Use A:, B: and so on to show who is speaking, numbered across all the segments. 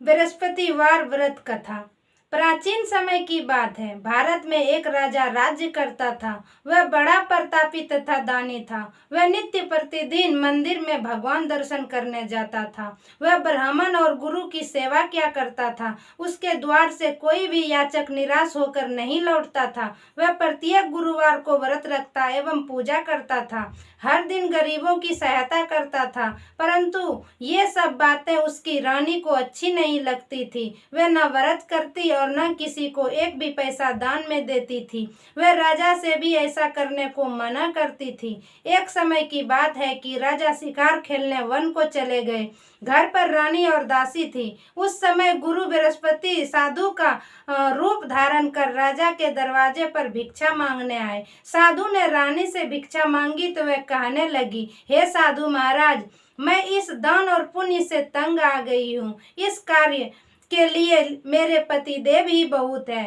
A: बृहस्पतिवार व्रत कथा। प्राचीन समय की बात है। भारत में एक राजा राज्य करता था। वह बड़ा प्रतापी तथा दानी था। वह नित्य प्रतिदिन मंदिर में भगवान दर्शन करने जाता था। वह ब्राह्मण और गुरु की सेवा किया करता था। उसके द्वार से कोई भी याचक निराश होकर नहीं लौटता था। वह प्रत्येक गुरुवार को व्रत रखता एवं पूजा करता था। हर दिन गरीबों की सहायता करता था। परंतु ये सब बातें उसकी रानी को अच्छी नहीं लगती थी। वह न व्रत करती और न किसी को एक भी पैसा दान में देती थी। वह राजा से भी ऐसा करने को मना करती थी। एक समय की बात है कि राजा शिकार खेलने वन को चले गए। घर पर रानी और दासी थी। उस समय गुरु बृहस्पति साधु का रूप धारण कर राजा के दरवाजे पर भिक्षा मांगने आए। साधु ने रानी से भिक्षा मांगी तो वह कहने लगी, हे साधु महाराज, मैं इस दान और पुण्य से तंग आ गई हूँ। इस कार्य के लिए मेरे पति देव ही बहुत है।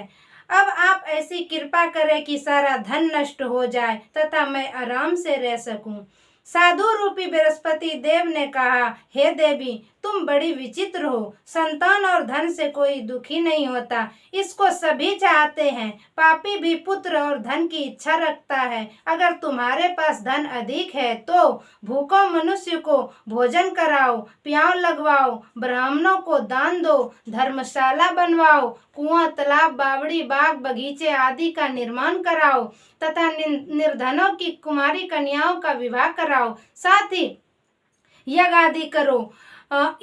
A: अब आप ऐसी कृपा करें कि सारा धन नष्ट हो जाए तथा मैं आराम से रह सकूं। साधु रूपी बृहस्पति देव ने कहा, हे देवी, तुम बड़ी विचित्र हो। संतान और धन से कोई दुखी नहीं होता, इसको सभी चाहते हैं। पापी भी पुत्र और धन की इच्छा रखता है। अगर तुम्हारे पास धन अधिक है तो भूखों मनुष्य को भोजन कराओ, प्याव लगवाओ, ब्राह्मणों को दान दो, धर्मशाला बनवाओ, कुआं, तालाब, बावड़ी, बाग, बगीचे आदि का निर्माण कराओ तथा निर्धनों की कुमारी कन्याओं का विवाह कराओ, साथ ही यज्ञ आदि करो।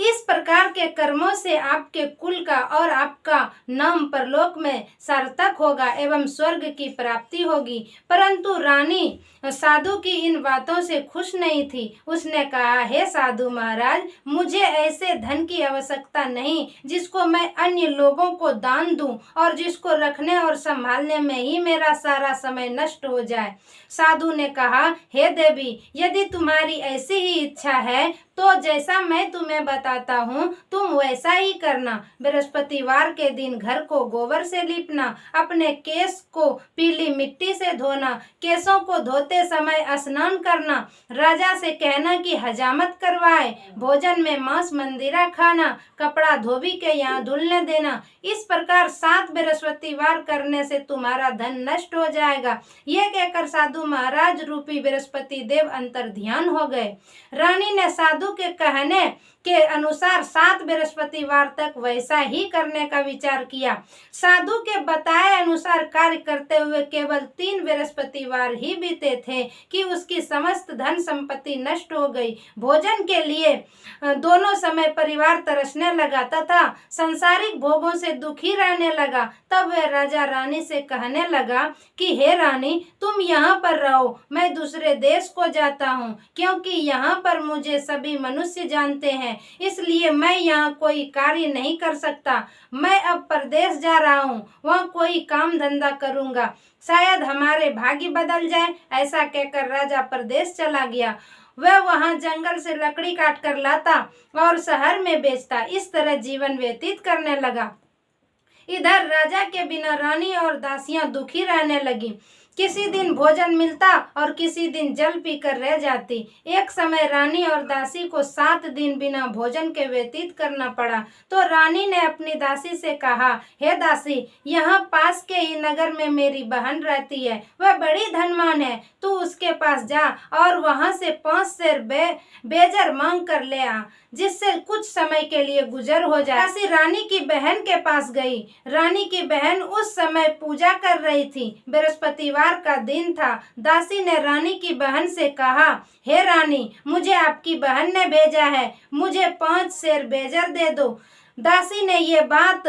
A: इस प्रकार के कर्मों से आपके कुल का और आपका नाम परलोक में सार्थक होगा एवं स्वर्ग की प्राप्ति होगी। परंतु रानी साधु की इन बातों से खुश नहीं थी। उसने कहा, हे साधु महाराज, मुझे ऐसे धन की आवश्यकता नहीं जिसको मैं अन्य लोगों को दान दूं और जिसको रखने और संभालने में ही मेरा सारा समय नष्ट हो जाए। साधु ने कहा, हे देवी, यदि तुम्हारी ऐसी ही इच्छा है तो जैसा मैं तुम्हें बताता हूँ तुम वैसा ही करना। बृहस्पतिवार के दिन घर को गोबर से लीपना, अपने केस को पीली मिट्टी से धोना, केसों को धोते समय स्नान करना, राजा से कहना कि हजामत करवाए, भोजन में मांस मंदिरा खाना, कपड़ा धोबी के यहाँ धुलने देना। इस प्रकार 7 बृहस्पतिवार करने से तुम्हारा धन नष्ट हो जाएगा। ये कहकर साधु महाराज रूपी बृहस्पति देव अंतर ध्यान हो गए। रानी ने साधु के कहने के अनुसार 7 बृहस्पतिवार तक वैसा ही करने का विचार किया। साधु के बताए अनुसार कार्य करते हुए केवल 3 बृहस्पतिवार ही बीते थे कि उसकी समस्त धन संपत्ति नष्ट हो गई। भोजन के लिए दोनों समय परिवार तरसने लगा तथा संसारिक भोगों से दुखी रहने लगा। तब वह राजा रानी से कहने लगा कि हे रानी, तुम यहाँ पर रहो, मैं दूसरे देश को जाता हूँ, क्योंकि यहाँ पर मुझे सभी मनुष्य जानते हैं, इसलिए मैं यहाँ कोई कार्य नहीं कर सकता। मैं अब परदेश जा रहा हूँ, वहाँ कोई काम धंधा करूँगा, शायद हमारे भाग्य बदल जाए। ऐसा कहकर राजा परदेश चला गया। वह वहां जंगल से लकड़ी काट कर लाता और शहर में बेचता। इस तरह जीवन व्यतीत करने लगा। इधर राजा के बिना रानी और दासियां दुखी रहने लगी। किसी दिन भोजन मिलता और किसी दिन जल पीकर रह जाती। एक समय रानी और दासी को 7 दिन बिना भोजन के व्यतीत करना पड़ा। तो रानी ने अपनी दासी से कहा, हे दासी, यहाँ पास के ही नगर में मेरी बहन रहती है, वह बड़ी धनवान है, तू उसके पास जा और वहाँ से 5 सेर बेजर मांग कर ले आ, जिससे कुछ समय के लिए गुजर हो जाए। दासी रानी की बहन के पास गई। रानी की बहन उस समय पूजा कर रही थी। बृहस्पतिवार का दिन था। दासी ने रानी की बहन से कहा, हे रानी, मुझे आपकी बहन ने भेजा है, मुझे 5 सेर बेजर दे दो। दासी ने ये बात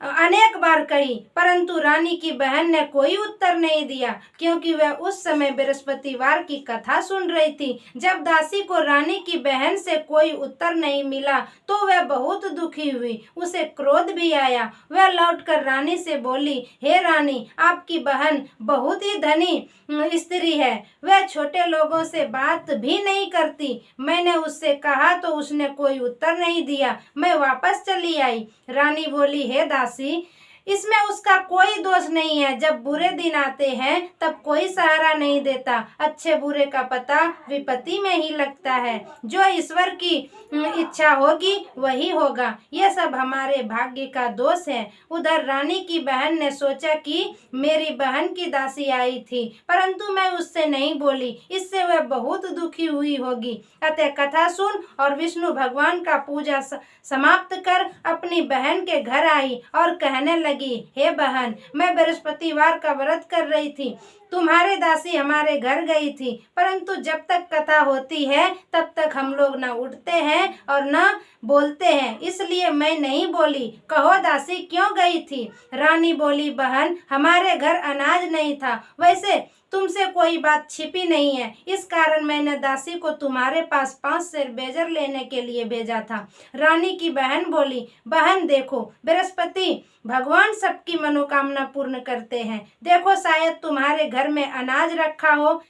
A: अनेक बार कही, परंतु रानी की बहन ने कोई उत्तर नहीं दिया, क्योंकि वह उस समय बृहस्पतिवार की कथा सुन रही थी। जब दासी को रानी की बहन से कोई उत्तर नहीं मिला तो वह बहुत दुखी हुई, उसे क्रोध भी आया। वह लौटकर रानी से बोली, हे रानी, आपकी बहन बहुत ही धनी स्त्री है, वह छोटे लोगों से बात भी नहीं करती। मैंने उससे कहा तो उसने कोई उत्तर नहीं दिया, मैं वापस चली आई। रानी बोली, हे दासी, इसमें उसका कोई दोष नहीं है। जब बुरे दिन आते हैं तब कोई सहारा नहीं देता। अच्छे बुरे का पता विपत्ति में ही लगता है। जो ईश्वर की इच्छा होगी वही होगा। यह सब हमारे भाग्य का दोष है। उधर रानी की बहन ने सोचा कि मेरी बहन की दासी आई थी, परंतु मैं उससे नहीं बोली, इससे वह बहुत दुखी हुई होगी। अतः कथा सुन और विष्णु भगवान का पूजा समाप्त कर अपनी बहन के घर आई और कहने लगी, हे बहन, मैं बृहस्पतिवार का व्रत कर रही थी। तुम्हारे दासी हमारे घर गई थी, परंतु जब तक कथा होती है तब तक हम लोग न उठते हैं और न बोलते हैं, इसलिए मैं नहीं बोली। कहो दासी क्यों गई थी? रानी बोली, बहन, हमारे घर अनाज नहीं था। वैसे तुमसे कोई बात छिपी नहीं है, इस कारण मैंने दासी को तुम्हारे पास 5 सेर बेजर लेने के लिए भेजा था। रानी की बहन बोली, बहन देखो, बृहस्पति भगवान सबकी मनोकामना पूर्ण करते हैं। देखो शायद तुम्हारे घर में अनाज रखा हो।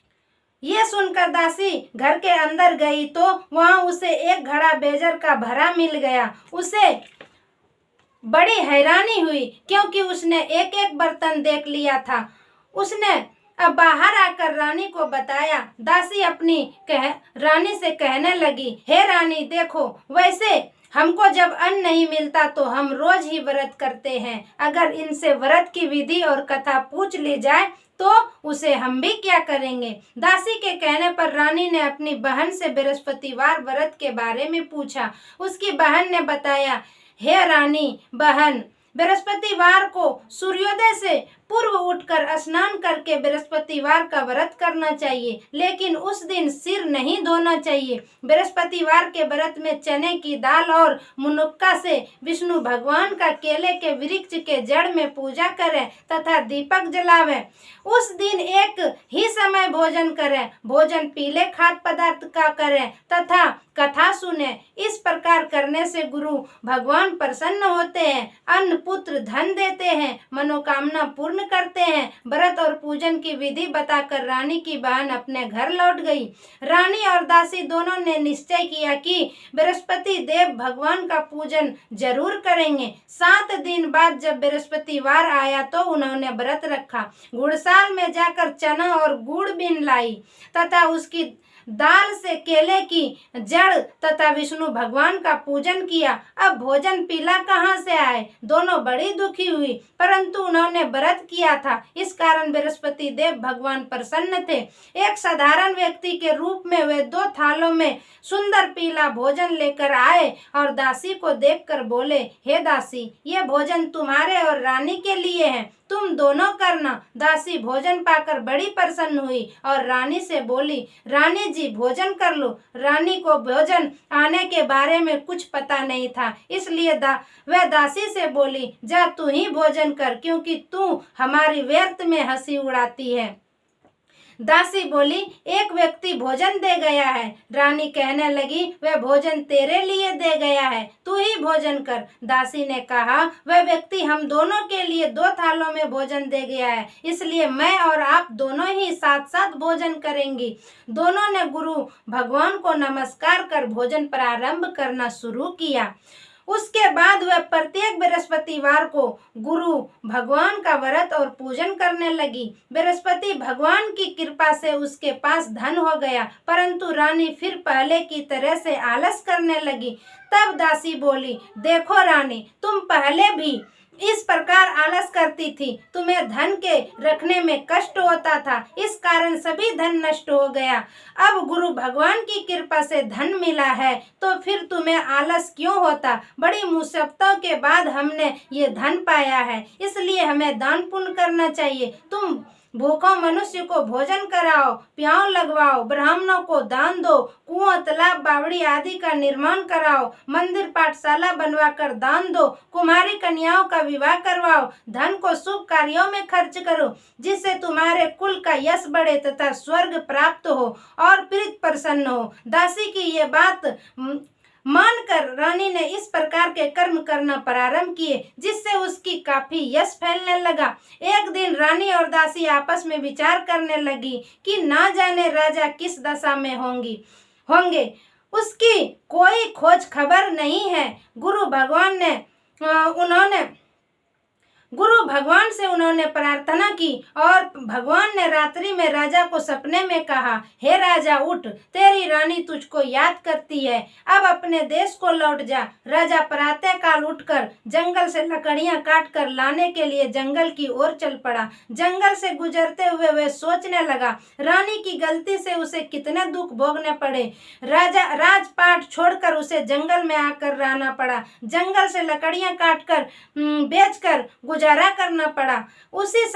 A: ये सुनकर दासी घर के अंदर गई तो वहां उसे एक घड़ा बेजर का भरा मिल गया। उसे बड़ी हैरानी हुई, क्योंकि उसने एक एक बर्तन देख लिया था। उसने अब बाहर आकर रानी को बताया। दासी अपनी रानी से कहने लगी, हे रानी देखो, वैसे हमको जब अन्न नहीं मिलता तो हम रोज ही व्रत करते हैं। अगर इनसे व्रत की विधि और कथा पूछ ली जाए तो उसे हम भी क्या करेंगे। दासी के कहने पर रानी ने अपनी बहन से बृहस्पतिवार व्रत के बारे में पूछा। उसकी बहन ने बताया, हे रानी बहन, बृहस्पतिवार को सूर्योदय से पूर्व उठकर स्नान करके बृहस्पतिवार का व्रत करना चाहिए, लेकिन उस दिन सिर नहीं धोना चाहिए। बृहस्पतिवार के व्रत में चने की दाल और मुनुक्का से विष्णु भगवान का केले के वृक्ष के जड़ में पूजा करें तथा दीपक जलावें। उस दिन एक ही समय भोजन करें। भोजन पीले खाद्य पदार्थ का करें तथा कथा सुने। इस प्रकार करने से गुरु भगवान प्रसन्न होते हैं, अन्न पुत्र धन देते हैं, मनोकामना पूर्ण करते हैं। व्रत और पूजन की विधि बताकर रानी की बहन अपने घर लौट गई। रानी और दासी दोनों ने निश्चय किया कि बृहस्पति देव भगवान का पूजन जरूर करेंगे। 7 दिन बाद जब बृहस्पतिवार आया तो उन्होंने व्रत रखा। गुड़साल में जाकर चना और गुड़ बीन लाई तथा उसकी दाल से केले की जड़ तथा विष्णु भगवान का पूजन किया। अब भोजन पीला कहाँ से आए? दोनों बड़ी दुखी हुई, परंतु उन्होंने व्रत किया था, इस कारण बृहस्पति देव भगवान प्रसन्न थे। एक साधारण व्यक्ति के रूप में वे 2 थालों में सुंदर पीला भोजन लेकर आए और दासी को देखकर बोले, हे दासी, ये भोजन तुम्हारे और रानी के लिए है, तुम दोनों करना। दासी भोजन पाकर बड़ी प्रसन्न हुई और रानी से बोली, रानी जी भोजन कर लो। रानी को भोजन आने के बारे में कुछ पता नहीं था, इसलिए वह दासी से बोली, जा तू ही भोजन कर, क्योंकि तू हमारी व्यर्थ में हंसी उड़ाती है। दासी बोली, एक व्यक्ति भोजन दे गया है। रानी कहने लगी, वह भोजन तेरे लिए दे गया है, तू ही भोजन कर। दासी ने कहा, वह व्यक्ति हम दोनों के लिए 2 थालों में भोजन दे गया है, इसलिए मैं और आप दोनों ही साथ साथ भोजन करेंगी। दोनों ने गुरु भगवान को नमस्कार कर भोजन प्रारंभ करना शुरू किया। उसके बाद वह प्रत्येक बृहस्पतिवार को गुरु भगवान का व्रत और पूजन करने लगी। बृहस्पति भगवान की कृपा से उसके पास धन हो गया, परंतु रानी फिर पहले की तरह से आलस करने लगी। तब दासी बोली, देखो रानी, तुम पहले भी इस प्रकार आलस करती थी, तुम्हें धन के रखने में कष्ट होता था, इस कारण सभी धन नष्ट हो गया। अब गुरु भगवान की कृपा से धन मिला है तो फिर तुम्हें आलस क्यों होता? बड़ी मुसीबतों के बाद हमने ये धन पाया है, इसलिए हमें दान पुण्य करना चाहिए। तुम भूखों मनुष्य को भोजन कराओ, प्याऊ लगवाओ, ब्राह्मणों को दान दो, कुआं, तालाब, बावड़ी आदि का निर्माण कराओ, मंदिर पाठशाला बनवाकर दान दो, कुमारी कन्याओं का विवाह करवाओ, धन को शुभ कार्यों में खर्च करो, जिससे तुम्हारे कुल का यश बढ़े तथा स्वर्ग प्राप्त हो और प्रीत प्रसन्न हो। दासी की ये बात मानकर रानी ने इस प्रकार के कर्म करना प्रारंभ किए, जिससे उसकी काफी यश फैलने लगा। एक दिन रानी और दासी आपस में विचार करने लगी कि ना जाने राजा किस दशा में होंगे, उसकी कोई खोज खबर नहीं है। गुरु भगवान ने उन्होंने गुरु भगवान से उन्होंने प्रार्थना की और भगवान ने रात्रि में राजा को सपने में कहा, हे राजा उठ, तेरी रानी तुझको याद करती है, अब अपने देश को लौट जा। राजा प्रातः काल उठकर जंगल से लकड़ियां काट कर लाने के लिए जंगल की ओर चल पड़ा। जंगल से गुजरते हुए वह सोचने लगा, रानी की गलती से उसे कितने दुख भोगने पड़े। राजपाट छोड़कर उसे जंगल में आकर रहना पड़ा। जंगल से लकड़ियां काटकर बेचकर गुजारा करना पड़ा। उसी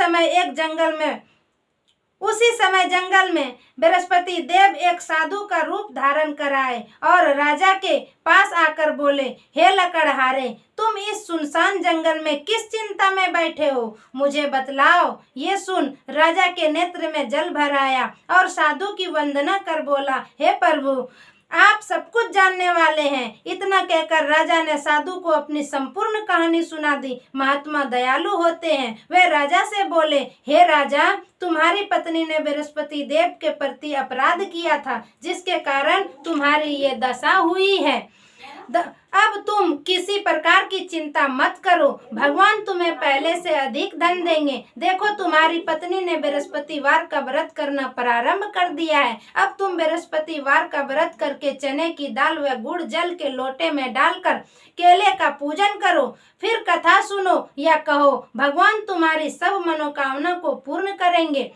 A: समय जंगल में बृहस्पति देव एक साधु का रूप धारण कर आए और राजा के पास आकर बोले, हे लकड़हारे, तुम इस सुनसान जंगल में किस चिंता में बैठे हो, मुझे बतलाओ। ये सुन राजा के नेत्र में जल भर आया और साधु की वंदना कर बोला, हे प्रभु, आप सब कुछ जानने वाले हैं। इतना कहकर राजा ने साधु को अपनी संपूर्ण कहानी सुना दी। महात्मा दयालु होते हैं। वे राजा से बोले, हे राजा, तुम्हारी पत्नी ने बृहस्पति देव के प्रति अपराध किया था, जिसके कारण तुम्हारी ये दशा हुई है। अब तुम किसी प्रकार की चिंता मत करो, भगवान तुम्हें पहले से अधिक धन देंगे। देखो, तुम्हारी पत्नी ने बृहस्पतिवार का व्रत करना प्रारंभ कर दिया है। अब तुम बृहस्पतिवार का व्रत करके चने की दाल व गुड़ जल के लोटे में डालकर केले का पूजन करो, फिर कथा सुनो या कहो, भगवान तुम्हारी सब मनोकामना को पूर्ण करेंगे।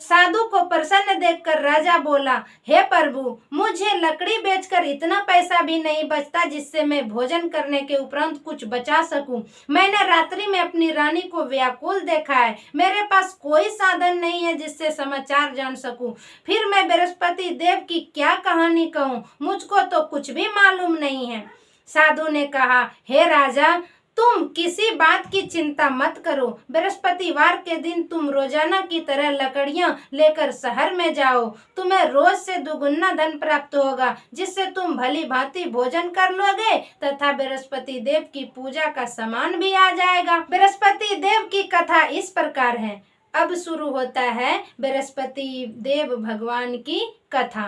A: साधु को प्रसन्न देखकर राजा बोला, हे प्रभु, मुझे लकड़ी बेचकर इतना पैसा भी नहीं बचता जिससे मैं भोजन करने के उपरांत कुछ बचा सकूं। मैंने रात्रि में अपनी रानी को व्याकुल देखा है। मेरे पास कोई साधन नहीं है जिससे समाचार जान सकूं। फिर मैं बृहस्पति देव की क्या कहानी कहूं, मुझको तो कुछ भी मालूम नहीं है। साधु ने कहा, हे राजा, तुम किसी बात की चिंता मत करो। बृहस्पतिवार के दिन तुम रोजाना की तरह लकड़ियां लेकर शहर में जाओ। तुम्हें रोज से दुगुना धन प्राप्त होगा, जिससे तुम भली भांति भोजन कर लोगे तथा बृहस्पति देव की पूजा का सामान भी आ जाएगा। बृहस्पति देव की कथा इस प्रकार है। अब शुरू होता है बृहस्पति देव भगवान की कथा।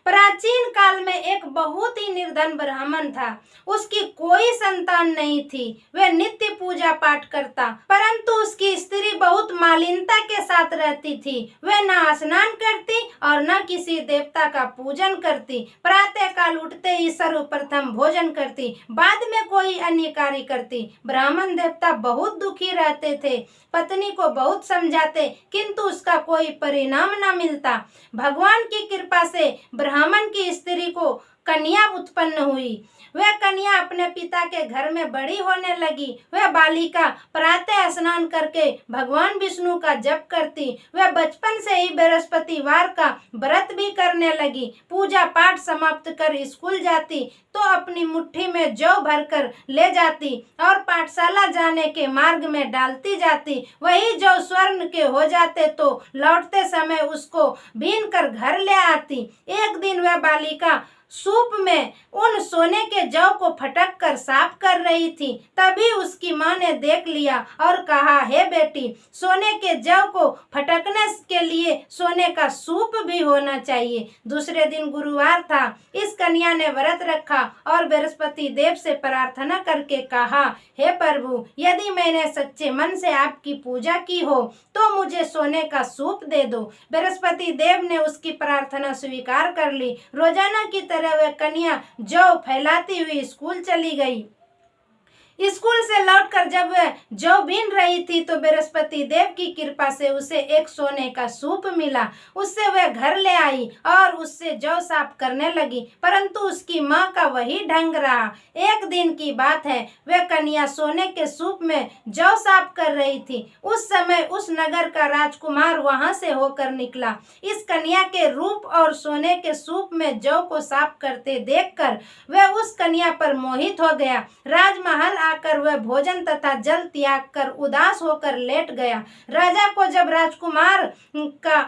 A: प्राचीन काल में एक बहुत ही निर्धन ब्राह्मण था। उसकी कोई संतान नहीं थी। वह नित्य पूजा पाठ करता, परंतु उसकी स्त्री बहुत मालिनता के साथ रहती थी। वह न स्नान करती और न किसी देवता का पूजन करती। प्रातः काल उठते ही सर्वप्रथम भोजन करती, बाद में कोई अन्य कार्य करती। ब्राह्मण देवता बहुत दुखी रहते थे। पत्नी को बहुत समझाते, किंतु उसका कोई परिणाम न मिलता। भगवान की कृपा से ब्राह्मण की स्त्री को कन्या उत्पन्न हुई। वह कन्या अपने पिता के घर में बड़ी होने लगी। वह बालिका प्रातः स्नान करके भगवान विष्णु का जप करती। वह बचपन से ही बृहस्पतिवार का व्रत भी करने लगी। पूजा पाठ समाप्त कर स्कूल जाती तो अपनी मुट्ठी में जौ भरकर ले जाती और पाठशाला जाने के मार्ग में डालती जाती। वही जौ स्वर्ण के हो जाते तो लौटते समय उसको बीन कर घर ले आती। एक दिन वह बालिका सूप में उन सोने के जौ को फटक कर साफ कर रही थी। तभी उसकी माँ ने देख लिया और कहा, हे बेटी, सोने के जौ को फटकने के लिए सोने का सूप भी होना चाहिए। दूसरे दिन गुरुवार था। इस कन्या ने व्रत रखा और बृहस्पति देव से प्रार्थना करके कहा, हे प्रभु, यदि मैंने सच्चे मन से आपकी पूजा की हो तो मुझे सोने का सूप दे दो। बृहस्पति देव ने उसकी प्रार्थना स्वीकार कर ली। रोजाना की तरह वह कन्या जौ फैलाती हुई स्कूल चली गई। स्कूल से लौटकर जब वह जौ बीन रही थी तो बृहस्पति देव की कृपा से उसे एक सोने का सूप मिला। उससे वह घर ले आई और उससे जौ साफ करने लगी, परंतु उसकी माँ का वही ढंग रहा। एक दिन की बात है, वह कन्या सोने के सूप में जौ साफ कर रही थी। उस समय उस नगर का राजकुमार वहां से होकर निकला। इस कन्या के रूप और सोने के सूप में जौ को साफ करते देखकर वह उस कन्या पर मोहित हो गया। राजमहल आकर वह भोजन तथा जल त्याग कर उदास होकर लेट गया। राजा को जब राजकुमार का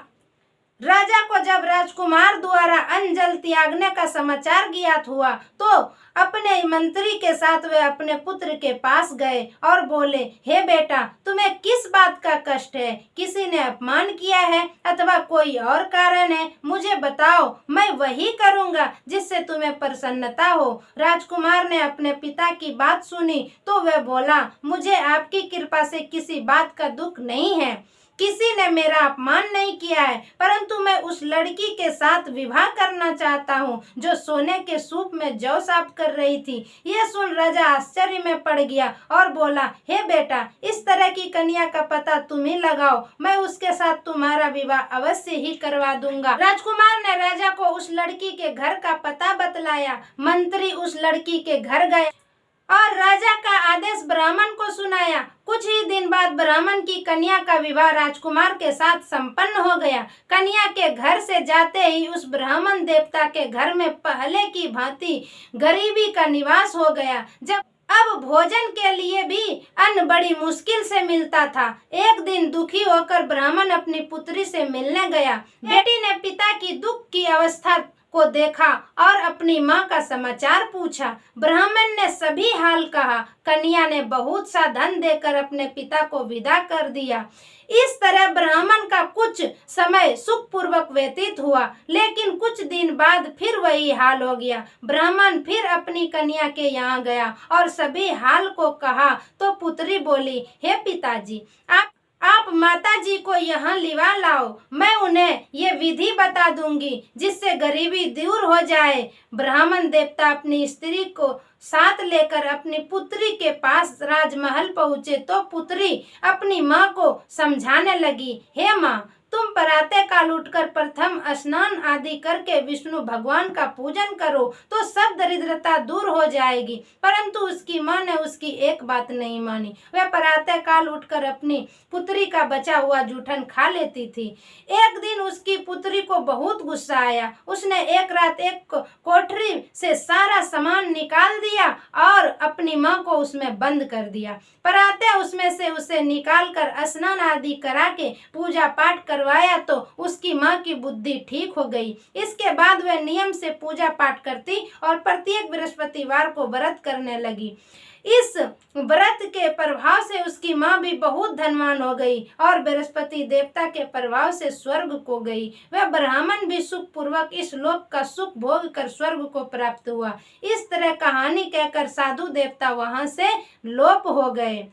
A: राजा को जब राजकुमार द्वारा अन्न जल त्यागने का समाचार ज्ञात हुआ तो अपने मंत्री के साथ वे अपने पुत्र के पास गए और बोले, हे बेटा, तुम्हें किस बात का कष्ट है? किसी ने अपमान किया है अथवा कोई और कारण है? मुझे बताओ, मैं वही करूंगा जिससे तुम्हें प्रसन्नता हो। राजकुमार ने अपने पिता की बात सुनी तो वह बोला, मुझे आपकी कृपा से किसी बात का दुख नहीं है। किसी ने मेरा अपमान नहीं किया है, परंतु मैं उस लड़की के साथ विवाह करना चाहता हूँ जो सोने के सूप में जौ साफ कर रही थी। यह सुन राजा आश्चर्य में पड़ गया और बोला, हे बेटा, इस तरह की कन्या का पता तुम ही लगाओ, मैं उसके साथ तुम्हारा विवाह अवश्य ही करवा दूंगा। राजकुमार ने राजा को उस लड़की के घर का पता बतलाया। मंत्री उस लड़की के घर गए और राजा का आदेश ब्राह्मण को सुनाया। कुछ ही दिन बाद ब्राह्मण की कन्या का विवाह राजकुमार के साथ संपन्न हो गया। कन्या के घर से जाते ही उस ब्राह्मण देवता के घर में पहले की भांति गरीबी का निवास हो गया। जब अब भोजन के लिए भी अन्न बड़ी मुश्किल से मिलता था। एक दिन दुखी होकर ब्राह्मण अपनी पुत्री से मिलने गया। बेटी ने पिता की दुख की अवस्था को देखा और अपनी माँ का समाचार पूछा। ब्राह्मण ने सभी हाल कहा। कन्या ने बहुत सा धन देकर अपने पिता को विदा कर दिया। इस तरह ब्राह्मण का कुछ समय सुखपूर्वक व्यतीत हुआ, लेकिन कुछ दिन बाद फिर वही हाल हो गया। ब्राह्मण फिर अपनी कन्या के यहाँ गया और सभी हाल को कहा तो पुत्री बोली, हे पिताजी, आप माता जी को यहाँ लिवा लाओ, मैं उन्हें ये विधि बता दूंगी जिससे गरीबी दूर हो जाए। ब्राह्मण देवता अपनी स्त्री को साथ लेकर अपनी पुत्री के पास राजमहल पहुँचे तो पुत्री अपनी माँ को समझाने लगी, हे माँ, तुम प्रातः काल उठकर प्रथम स्नान आदि करके विष्णु भगवान का पूजन करो तो सब दरिद्रता दूर हो जाएगी। परंतु उसकी माँ ने उसकी एक बात नहीं मानी। वह प्रातः काल उठकर अपनी पुत्री का बचा हुआ जूठन खा लेती थी। एक दिन उसकी पुत्री को बहुत गुस्सा आया। उसने एक रात एक कोठरी से सारा सामान निकाल दिया और अपनी माँ को उसमें बंद कर दिया। प्रातः उसमें से उसे निकाल कर स्नान आदि करा के पूजा पाठ करवाया तो उसकी माँ की बुद्धि ठीक हो गई। इसके बाद वह नियम से पूजा पाठ करती और प्रत्येक बृहस्पतिवार को व्रत करने लगी। इस व्रत के प्रभाव से उसकी माँ भी बहुत धनवान हो गई और बृहस्पति देवता के प्रभाव से स्वर्ग को गई। वह ब्राह्मण भी सुख पूर्वक इस लोक का सुख भोग कर स्वर्ग को प्राप्त हुआ। इस तरह कहानी कहकर साधु देवता वहां से लोप हो गए।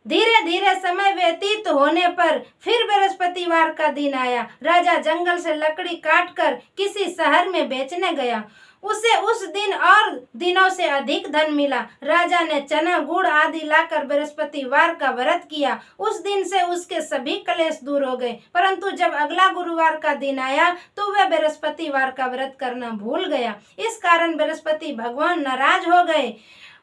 A: धीरे धीरे समय व्यतीत होने पर फिर बृहस्पतिवार का दिन आया। राजा जंगल से लकड़ी काटकर किसी शहर में बेचने गया। उसे उस दिन और दिनों से अधिक धन मिला। राजा ने चना गुड़ आदि लाकर बृहस्पतिवार का व्रत किया। उस दिन से उसके सभी क्लेश दूर हो गए। परंतु जब अगला गुरुवार का दिन आया तो वह बृहस्पतिवार का व्रत करना भूल गया। इस कारण बृहस्पति भगवान नाराज हो गए।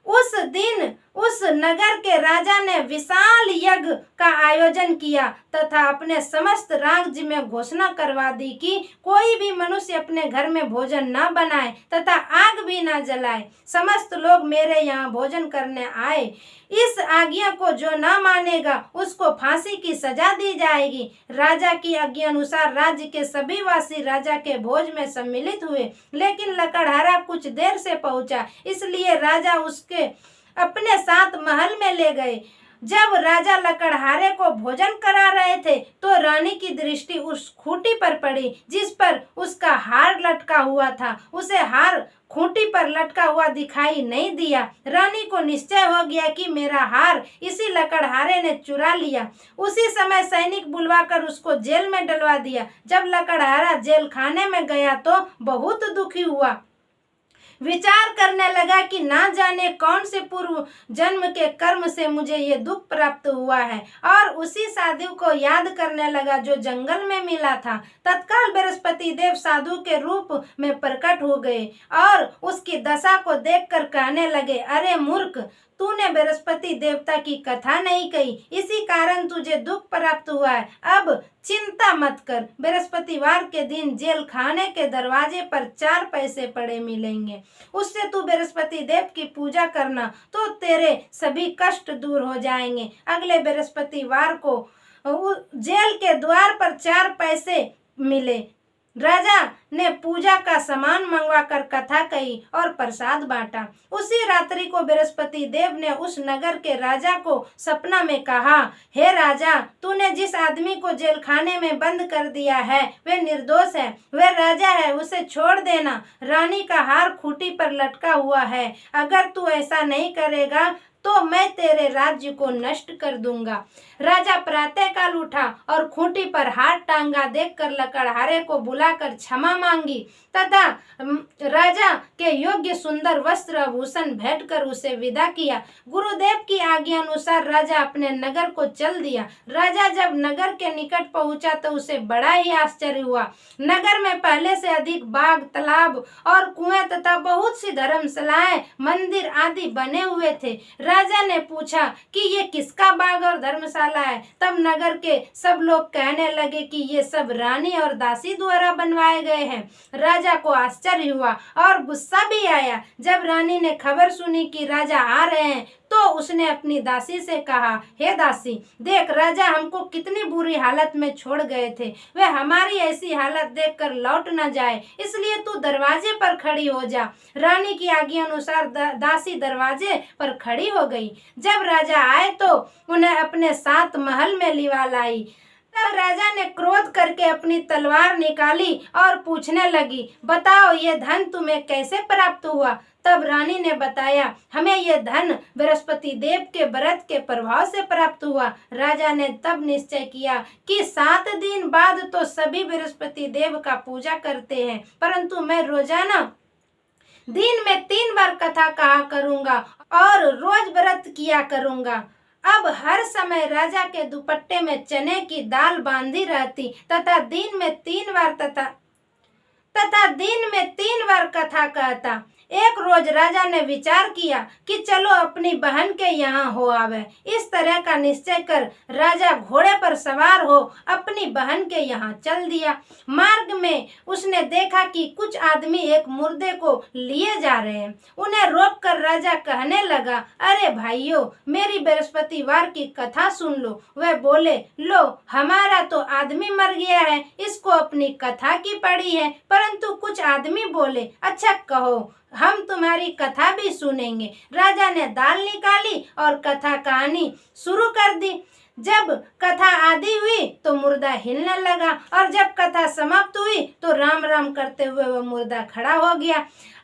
A: उस दिन उस नगर के राजा ने विशाल यज्ञ का आयोजन किया तथा अपने समस्त राज्य में घोषणा करवा दी कि कोई भी मनुष्य अपने घर में भोजन न बनाए तथा आग भी न जलाए। समस्त लोग मेरे यहाँ भोजन करने आए। इस आज्ञा को जो न मानेगा उसको फांसी की सजा दी जाएगी। राजा की आज्ञा अनुसार राज्य के सभी वासी राजा के भोज में सम्मिलित हुए, लेकिन लकड़हारा कुछ देर से पहुंचा, इसलिए राजा उसके अपने साथ महल में ले गए। जब राजा लकड़हारे को भोजन करा रहे थे तो रानी की दृष्टि उस खूंटी पर पड़ी जिस पर उसका हार लटका हुआ था। उसे हार खूंटी पर लटका हुआ दिखाई नहीं दिया। रानी को निश्चय हो गया कि मेरा हार इसी लकड़हारे ने चुरा लिया। उसी समय सैनिक बुलवाकर उसको जेल में डलवा दिया। जब लकड़हारा जेल खाने में गया तो बहुत दुखी हुआ। विचार करने लगा कि ना जाने कौन से पूर्व जन्म के कर्म से मुझे ये दुख प्राप्त हुआ है, और उसी साधु को याद करने लगा जो जंगल में मिला था। तत्काल बृहस्पति देव साधु के रूप में प्रकट हो गए और उसकी दशा को देखकर कहने लगे, अरे मूर्ख, तूने बृहस्पति देवता की कथा नहीं कही, इसी कारण तुझे दुख प्राप्त हुआ है। अब चिंता मत कर, बृहस्पतिवार के दिन जेल खाने के दरवाजे पर 4 पैसे पड़े मिलेंगे, उससे तू बृहस्पति देव की पूजा करना तो तेरे सभी कष्ट दूर हो जाएंगे। अगले बृहस्पतिवार को जेल के द्वार पर 4 पैसे मिले। राजा ने पूजा का सामान मंगवाकर कथा कही और प्रसाद बांटा। उसी रात्रि को बृहस्पति देव ने उस नगर के राजा को सपना में कहा, हे राजा, तूने जिस आदमी को जेल खाने में बंद कर दिया है वह निर्दोष है, वह राजा है, उसे छोड़ देना। रानी का हार खूंटी पर लटका हुआ है, अगर तू ऐसा नहीं करेगा तो मैं तेरे राज्य को नष्ट कर दूंगा। राजा प्रातःकाल उठा और खूंटी पर हाथ टांगा देखकर लकड़हारे को बुलाकर क्षमा मांगी तथा राजा के योग्य सुंदर वस्त्र आभूषण भेंट कर उसे विदा किया। गुरुदेव की आज्ञा अनुसार राजा अपने नगर को चल दिया। राजा जब नगर के निकट पहुंचा तो उसे बड़ा ही आश्चर्य हुआ। नगर में पहले से अधिक बाग, तालाब और कुएं तथा बहुत सी धर्मशालाएं, मंदिर आदि बने हुए थे। राजा ने पूछा कि ये किसका बाग और धर्मशाला है। तब नगर के सब लोग कहने लगे कि ये सब रानी और दासी द्वारा बनवाए गए हैं। राजा को आश्चर्य हुआ और गुस्सा भी आया। जब रानी ने खबर सुनी कि राजा आ रहे हैं तो उसने अपनी दासी से कहा, हे दासी, देख राजा हमको कितनी बुरी हालत में छोड़ गए थे, वे हमारी ऐसी हालत देखकर लौट न जाए, इसलिए तू दरवाजे पर खड़ी हो जा। रानी की आज्ञा अनुसार दासी दरवाजे पर खड़ी हो गई। जब राजा आए तो उन्हें अपने साथ महल में लिवा लाई। तब राजा ने क्रोध करके अपनी तलवार निकाली और पूछने लगी, बताओ ये धन तुम्हें कैसे प्राप्त हुआ। तब रानी ने बताया, हमें यह धन बृहस्पति देव के व्रत के प्रभाव से प्राप्त हुआ। राजा ने तब निश्चय किया कि 7 दिन बाद तो सभी बृहस्पति देव का पूजा करते हैं, परंतु मैं रोजाना दिन में 3 बार कथा कहा करूंगा और रोज व्रत किया करूंगा। अब हर समय राजा के दुपट्टे में चने की दाल बांधी रहती तथा दिन में 3 बार कथा कहता। एक रोज राजा ने विचार किया कि चलो अपनी बहन के यहाँ हो आवे। इस तरह का निश्चय कर राजा घोड़े पर सवार हो अपनी बहन के यहाँ चल दिया। मार्ग में उसने देखा कि कुछ आदमी एक मुर्दे को लिए जा रहे हैं। उन्हें रोककर राजा कहने लगा, अरे भाइयों, मेरी बृहस्पतिवार की कथा सुन लो। वह बोले, लो, हमारा तो आदमी मर गया है, इसको अपनी कथा की पड़ी है। परंतु कुछ आदमी बोले, अच्छा कहो, हम तुम्हारी कथा भी सुनेंगे। राजा ने दाल निकाली और कथा कहानी शुरू कर दी। जब कथा आदि हुई तो मुर्दा हिलने लगा और जब कथा समाप्त हुई तो राम राम करते हुए वह मुर्दा खड़ा हो गया।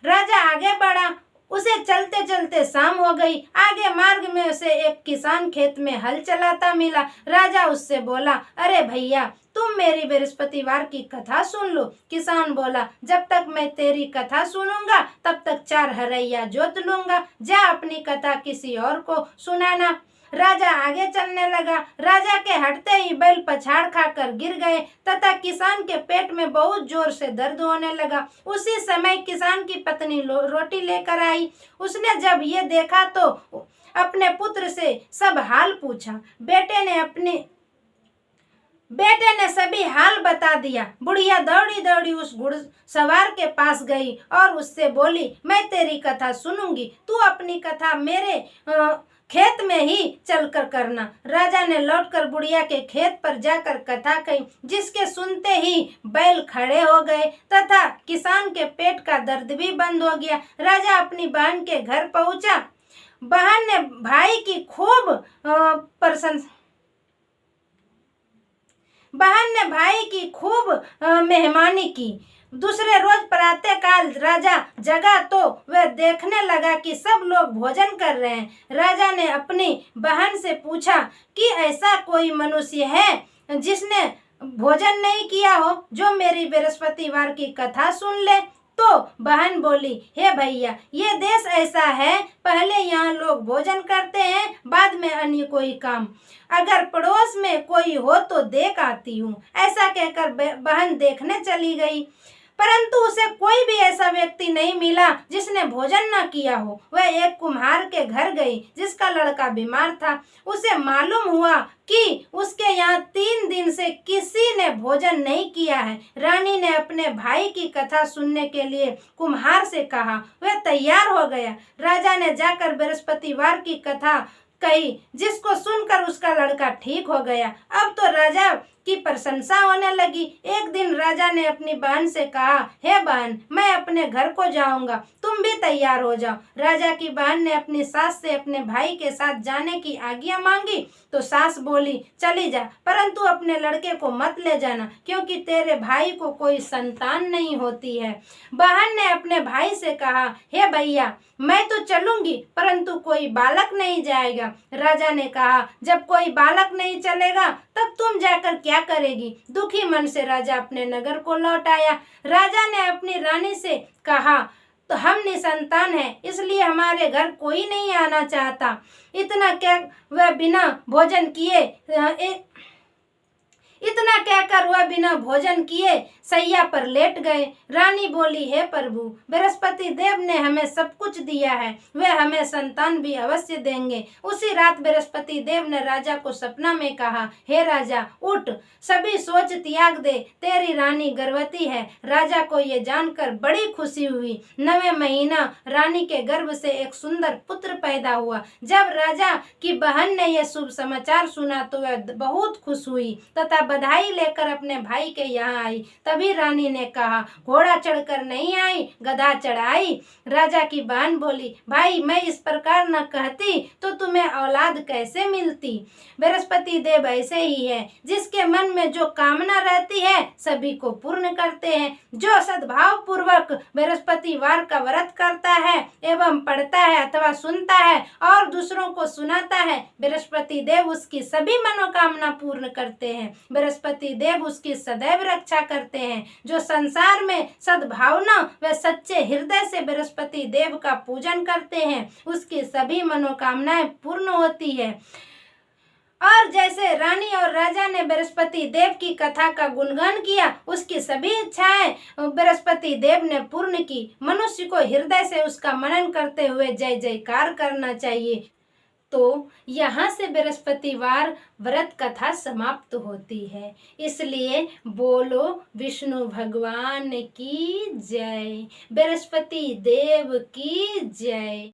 A: राजा आगे बढ़ा, उसे चलते चलते शाम हो गई। आगे मार्ग में उसे एक किसान खेत में हल चलाता मिला। राजा उससे बोला, अरे भैया, तुम मेरी बृहस्पतिवार की कथा सुन लो। किसान बोला, जब तक मैं तेरी कथा सुनूंगा तब तक 4 हरैया जोत लूंगा, जा अपनी कथा किसी और को सुनाना। राजा आगे चलने लगा। राजा के हटते ही बैल पछाड़ खाकर गिर गए तथा किसान के पेट में बहुत जोर से दर्द होने लगा। उसी समय किसान की पत्नी रोटी लेकर आई। उसने जब ये देखा तो अपने पुत्र से सब हाल पूछा। बेटे ने सभी हाल बता दिया। बुढ़िया दौड़ी दौड़ी उस घुड़सवार के पास गई और उससे बोली, मैं तेरी कथा सुनूंगी, तू अपनी कथा मेरे खेत में ही चलकर करना। राजा ने लौटकर बुढ़िया के खेत पर जाकर कथा कही, जिसके सुनते ही बैल खड़े हो गए तथा किसान के पेट का दर्द भी बंद हो गया। राजा अपनी बहन के घर पहुंचा। बहन ने भाई की खूब मेहमानी की। दूसरे रोज प्रातःकाल राजा जगा तो वह देखने लगा कि सब लोग भोजन कर रहे हैं। राजा ने अपनी बहन से पूछा कि ऐसा कोई मनुष्य है जिसने भोजन नहीं किया हो, जो मेरी बृहस्पतिवार की कथा सुन ले। तो बहन बोली, हे भैया, ये देश ऐसा है, पहले यहाँ लोग भोजन करते हैं, बाद में अन्य कोई काम। अगर पड़ोस में कोई हो तो देख आती हूँ। ऐसा कहकर बहन देखने चली गई, परंतु उसे कोई भी ऐसा व्यक्ति नहीं मिला जिसने भोजन न किया हो। वह एक कुम्हार के घर गई जिसका लड़का बीमार था। उसे मालूम हुआ कि उसके यहाँ 3 दिन से किसी ने भोजन नहीं किया है। रानी ने अपने भाई की कथा सुनने के लिए कुम्हार से कहा। वह तैयार हो गया। राजा ने जाकर बृहस्पतिवार की कथा कही, जिसको सुनकर उसका लड़का ठीक हो गया। अब तो राजा उसकी प्रशंसा होने लगी। एक दिन राजा ने अपनी बहन से कहा, हे बहन, मैं अपने घर को जाऊंगा, तुम भी तैयार हो जाओ। राजा की बहन ने अपनी सास से अपने भाई के साथ जाने की आज्ञा मांगी तो सास बोली, चली जा, परंतु अपने लड़के को मत ले जाना, क्योंकि तेरे भाई को कोई संतान नहीं होती है। बहन ने अपने भाई से कहा, हे भैया, मैं तो चलूंगी, परंतु कोई बालक नहीं जाएगा। राजा ने कहा, जब कोई बालक नहीं चलेगा तब तुम जाकर क्या करेगी? दुखी मन से राजा अपने नगर को लौट आया। राजा ने अपनी रानी से कहा, तो हम निसंतान हैं, इसलिए हमारे घर कोई नहीं आना चाहता। इतना क्या वह बिना भोजन किए इतना कहकर वह बिना भोजन किए सैया पर लेट गए। रानी बोली, हे प्रभु, बृहस्पति देव ने हमें सब कुछ दिया है, वे हमें संतान भी अवश्य देंगे। उसी रात बृहस्पति देव ने राजा को सपना में कहा, हे राजा, उठ, सभी सोच त्याग दे, तेरी रानी गर्भवती है। राजा को ये जानकर बड़ी खुशी हुई। 9वें महीना रानी के गर्भ से एक सुंदर पुत्र पैदा हुआ। जब राजा की बहन ने यह शुभ समाचार सुना तो वह बहुत खुश हुई तथा बधाई लेकर अपने भाई के यहाँ आई। तभी रानी ने कहा, घोड़ा चढ़कर नहीं आई, गधा चढ़ाई। राजा की बहन बोली, भाई, मैं इस प्रकार न कहती तो तुम्हें औलाद कैसे मिलती? बृहस्पति देव ऐसे ही है, जिसके मन में जो कामना रहती है सभी को पूर्ण करते हैं। जो सद्भाव पूर्वक बृहस्पतिवार का व्रत करता है एवं पढ़ता है अथवा सुनता है और दूसरों को सुनाता है, बृहस्पति देव उसकी सभी मनोकामना पूर्ण करते हैं। बृहस्पति देव उसकी सदैव रक्षा करते हैं। जो संसार में सद्भावना व सच्चे हृदय से बृहस्पति देव का पूजन करते हैं उसकी सभी मनोकामनाएं पूर्ण होती है। और जैसे रानी और राजा ने बृहस्पति देव की कथा का गुणगान किया, उसकी सभी इच्छाएं बृहस्पति देव ने पूर्ण की। मनुष्य को हृदय से उसका मनन करते हुए जय जयकार करना चाहिए। तो यहाँ से बृहस्पतिवार व्रत कथा समाप्त होती है। इसलिए बोलो विष्णु भगवान की जय, बृहस्पति देव की जय।